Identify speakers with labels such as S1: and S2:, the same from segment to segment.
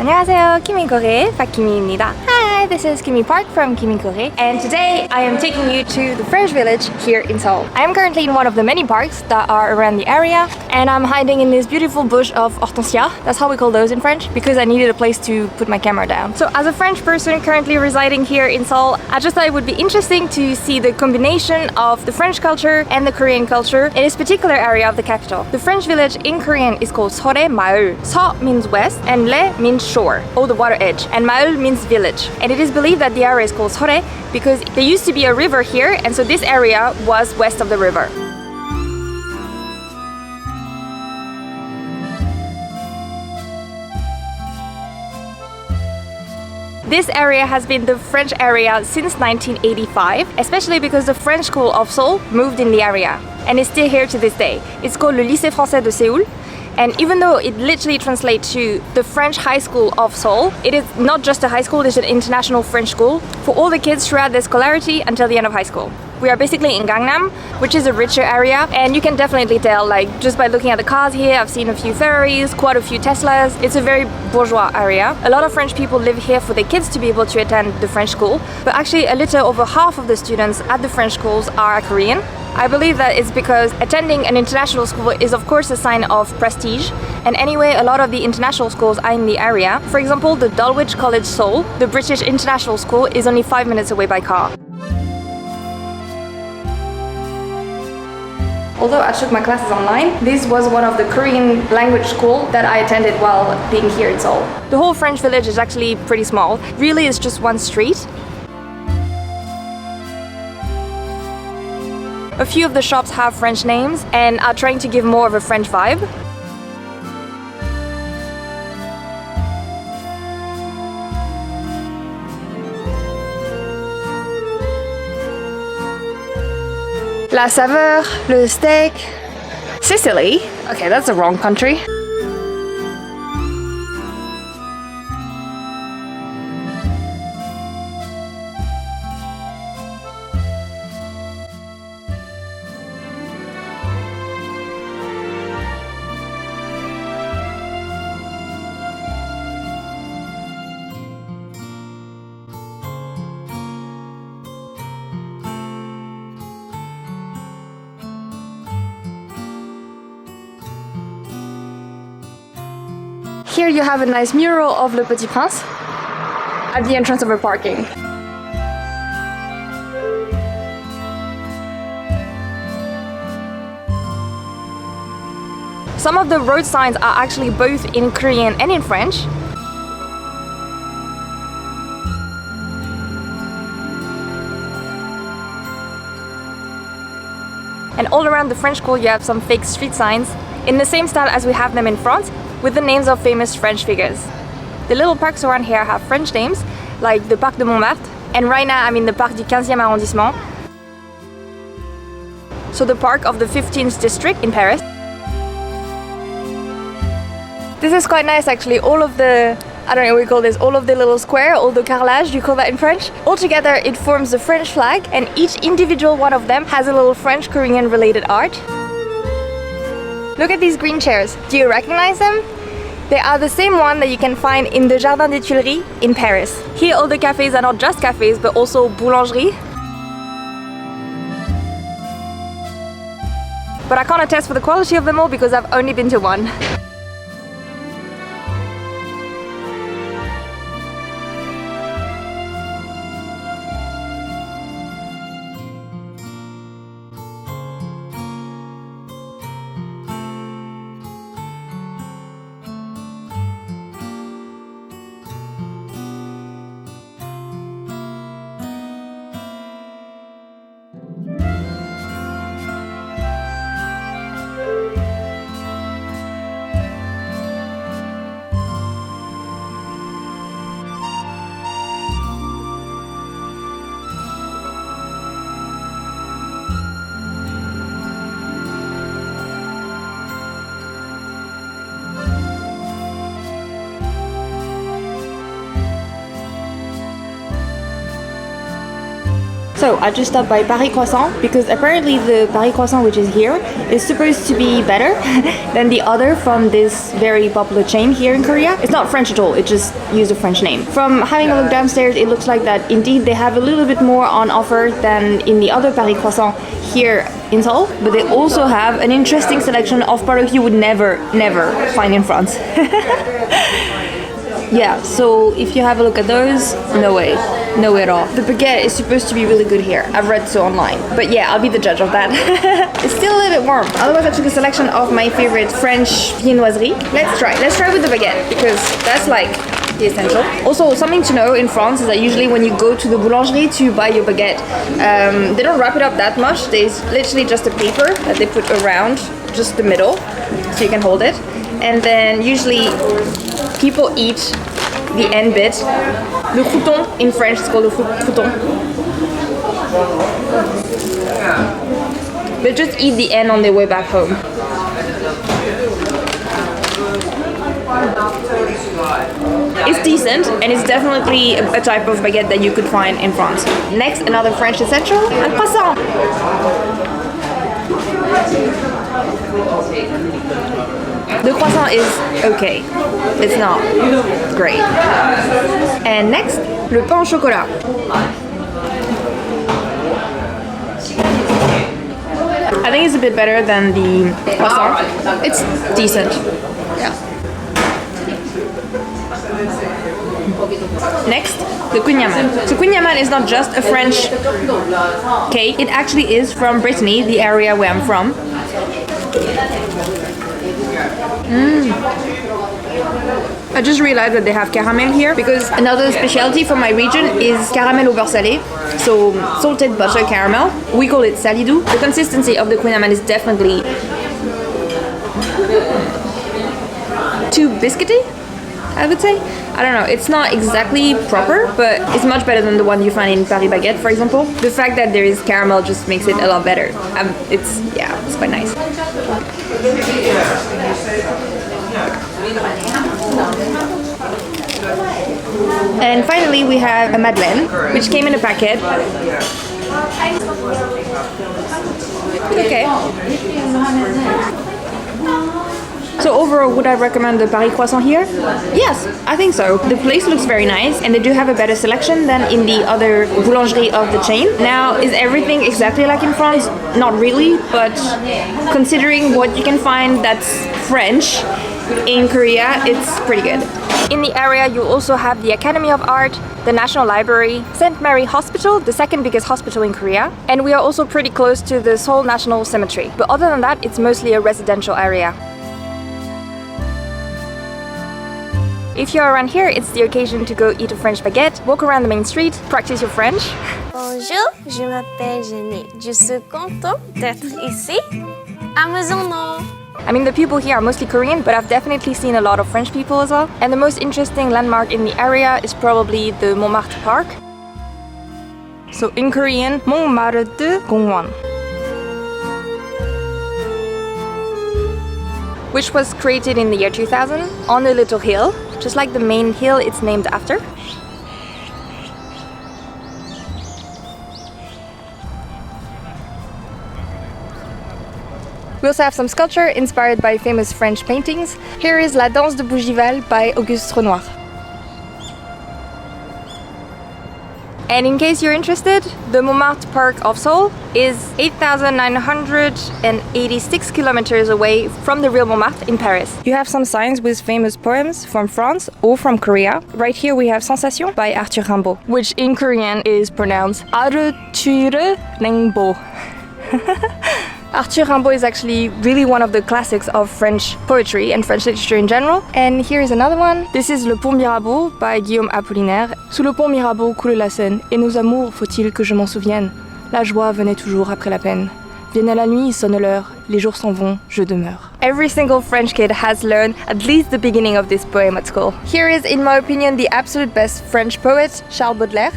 S1: 안녕하세요, kimincoree, Kim이입니다. Hi, this is Kimi Park from kimincoree, and today I am taking you to the French Village here in Seoul. I am currently in one of the many parks that are around the area, and I'm hiding in this beautiful bush of hortensia. That's how we call those in French, because I needed a place to put my camera down. So as a French person currently residing here in Seoul, I just thought it would be interesting to see the combination of the French culture and the Korean culture in this particular area of the capital. The French village in Korean is called 서래마을. 서 means west, and 래 means shore, or the water edge, and 마을 means village. And it is believed that the area is called Seorae because there used to be a river here, and so this area was west of the river. This area has been the French area since 1985, especially because the French school of Seoul moved in the area, and is still here to this day. It's called le Lycée Français de Séoul. And even though it literally translates to the French High School of Seoul, it is not just a high school, it's an international French school for all the kids throughout their scolarity until the end of high school. We are basically in Gangnam, which is a richer area, and you can definitely tell, like, just by looking at the cars here. I've seen a few Ferraris, quite a few Teslas. It's a very bourgeois area. A lot of French people live here for their kids to be able to attend the French school, but actually a little over half of the students at the French schools are Korean. I believe that it's because attending an international school is of course a sign of prestige, and anyway a lot of the international schools are in the area. For example, the Dulwich College Seoul, the British International School, is only 5 minutes away by car. Although I took my classes online, this was one of the Korean language school that I attended while being here in Seoul. The whole French village is actually pretty small. Really, it's just one street. A few of the shops have French names and are trying to give more of a French vibe. La saveur, le steak. Sicily? Okay, that's the wrong country. Here you have a nice mural of Le Petit Prince at the entrance of a parking. Some of the road signs are actually both in Korean and in French. And all around the French school you have some fake street signs in the same style as we have them in France, with the names of famous French figures. The little parks around here have French names, like the Parc de Montmartre, and right now I'm in the Parc du 15e arrondissement, so the park of the 15th district in Paris. This is quite nice actually, all of the, I don't know what we call this, all of the little square, all the carrelage, you call that in French? All together it forms the French flag, and each individual one of them has a little French-Korean related art. Look at these green chairs. Do you recognize them? They are the same one that you can find in the Jardin des Tuileries in Paris. Here all the cafes are not just cafes, but also boulangeries. But I can't attest for the quality of them all because I've only been to one. So I just stopped by Paris Croissant because apparently the Paris Croissant which is here is supposed to be better than the other from this very popular chain here in Korea. It's not French at all, it just used a French name. From having a look downstairs, it looks like that indeed they have a little bit more on offer than in the other Paris Croissant here in Seoul, but they also have an interesting selection of products you would never find in France. Yeah, so if you have a look at those, no way at all. The baguette is supposed to be really good here. I've read so online. But yeah, I'll be the judge of that. It's still a little bit warm. Otherwise, I took a selection of my favorite French viennoiserie. Let's try with the baguette because that's like the essential. Also, something to know in France is that usually when you go to the boulangerie to buy your baguette, they don't wrap it up that much. There's literally just a paper that they put around just the middle so you can hold it. And then usually people eat the end bit. Le crouton in French is called le crouton. They just eat the end on their way back home. It's decent and it's definitely a type of baguette that you could find in France. Next, another French essential, un croissant. The croissant is okay. It's not great. And next, le pain au chocolat. I think it's a bit better than the croissant. It's decent. Yeah. Next, the kouign-amann. So kouign-amann is not just a French cake. It actually is from Brittany, the area where I'm from. I just realized that they have caramel here because another specialty from my region is caramel au beurre salé, so salted butter caramel. We call it salidou. The consistency of the kouign-amann is definitely too biscuity, I would say. I don't know, it's not exactly proper, but it's much better than the one you find in Paris Baguette, for example. The fact that there is caramel just makes it a lot better. It's quite nice. And finally we have a madeleine, which came in a packet. Okay. So overall, would I recommend the Paris Croissant here? Yes, I think so. The place looks very nice and they do have a better selection than in the other boulangerie of the chain. Now, is everything exactly like in France? Not really, but considering what you can find that's French in Korea, it's pretty good. In the area, you also have the Academy of Art, the National Library, St. Mary Hospital, the second biggest hospital in Korea, and we are also pretty close to the Seoul National Cemetery. But other than that, it's mostly a residential area. If you're around here, it's the occasion to go eat a French baguette, walk around the main street, practice your French.
S2: Bonjour, je m'appelle Jenny. Je suis content d'être ici à Maisonneuve.
S1: I mean, the people here are mostly Korean, but I've definitely seen a lot of French people as well. And the most interesting landmark in the area is probably the Montmartre Park. So in Korean, Montmartre 공원, which was created in the year 2000 on a little hill, just like the main hill it's named after. We also have some sculpture inspired by famous French paintings. Here is La Danse de Bougival by Auguste Renoir. And in case you're interested, the Montmartre Park of Seoul is 8,986 kilometers away from the real Montmartre in Paris. You have some signs with famous poems from France or from Korea. Right here we have Sensation by Arthur Rimbaud, which in Korean is pronounced Arthur Rimbaud. Arthur Rimbaud is actually really one of the classics of French poetry and French literature in general. And here is another one. This is Le Pont Mirabeau by Guillaume Apollinaire. Sous le pont Mirabeau coule la Seine, et nos amours, faut-il que je m'en souvienne? La joie venait toujours après la peine. Vienne la nuit, sonne l'heure, les jours s'en vont, je demeure. Every single French kid has learned at least the beginning of this poem at school. Here is, in my opinion, the absolute best French poet, Charles Baudelaire.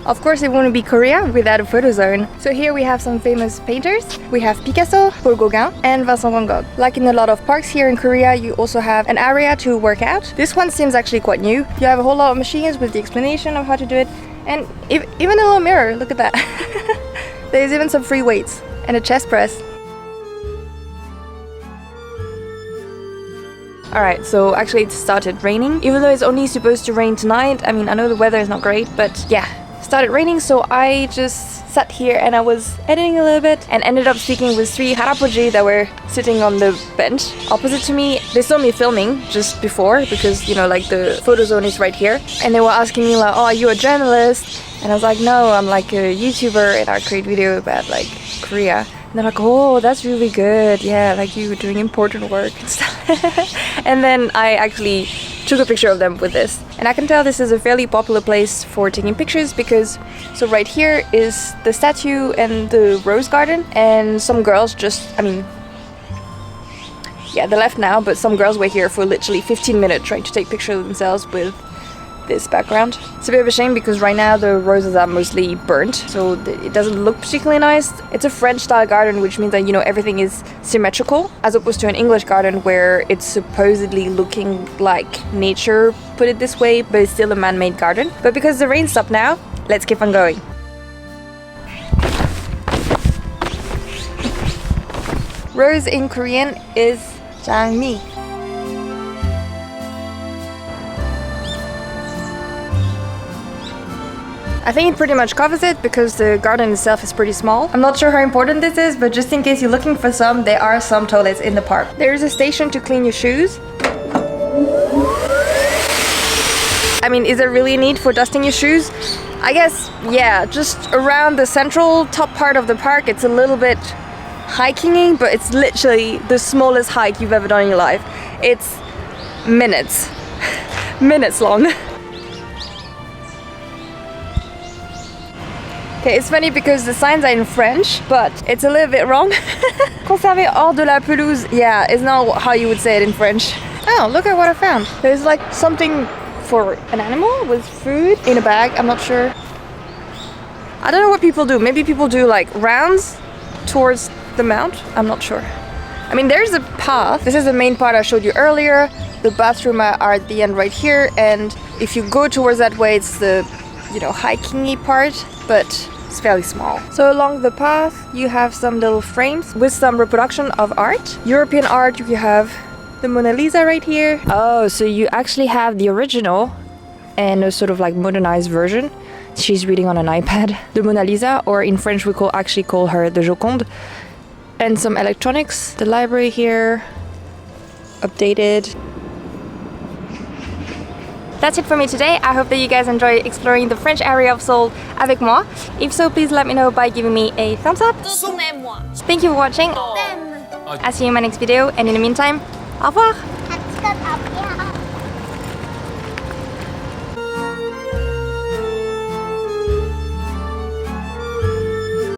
S1: Of course, it wouldn't be Korea without a photo zone. So here we have some famous painters. We have Picasso, Paul Gauguin, and Vincent van Gogh. Like in a lot of parks here in Korea, you also have an area to work out. This one seems actually quite new. You have a whole lot of machines with the explanation of how to do it. And even a little mirror, look at that. There's even some free weights and a chest press. Alright, so actually it started raining. Even though it's only supposed to rain tonight, I mean, I know the weather is not great, but yeah. Started raining, so I just sat here and I was editing a little bit and ended up speaking with 3 harapoji that were sitting on the bench opposite to me. They saw me filming just before because, you know, like the photo zone is right here. And they were asking me like, oh, are you a journalist? And I was like, no, I'm like a YouTuber and I create video about like Korea. And they're like, oh, that's really good. Yeah, like you were doing important work and stuff. And then I actually took a picture of them with this. And I can tell this is a fairly popular place for taking pictures because, so right here is the statue and the rose garden. And some girls just, I mean, yeah, they left now, but some girls were here for literally 15 minutes trying to take pictures of themselves with this background. It's a bit of a shame because right now the roses are mostly burnt, so it doesn't look particularly nice. It's a French style garden, which means that, you know, everything is symmetrical, as opposed to an English garden where it's supposedly looking like nature put it this way, but it's still a man-made garden. But because the rain stopped now, let's keep on going. Rose in Korean is 장미. I think it pretty much covers it because the garden itself is pretty small. I'm not sure how important this is, but just in case you're looking for some, there are some toilets in the park. There is a station to clean your shoes. I mean, is there really a need for dusting your shoes? I guess, yeah, just around the central top part of the park, it's a little bit hiking-y, but it's literally the smallest hike you've ever done in your life. It's minutes. Minutes long. Okay, it's funny because the signs are in French, but it's a little bit wrong. Conserver hors de la pelouse, yeah, it's not how you would say it in French. Oh, look at what I found. There's like something for an animal with food in a bag, I'm not sure. I don't know what people do. Maybe people do like rounds towards the mount, I'm not sure. I mean, there's a path. This is the main part I showed you earlier. The bathroom are at the end right here, and if you go towards that way, it's the, you know, hiking-y part, but it's fairly small. So along the path, you have some little frames with some reproduction of art. European art, you have the Mona Lisa right here. Oh, so you actually have the original and a sort of like modernized version. She's reading on an iPad. The Mona Lisa, or in French we actually call her the Joconde. And some electronics. The library here, updated. That's it for me today. I hope that you guys enjoy exploring the French area of Seoul avec moi. If so, please let me know by giving me a thumbs up. Thank you for watching. I'll see you in my next video, and in the meantime, au revoir!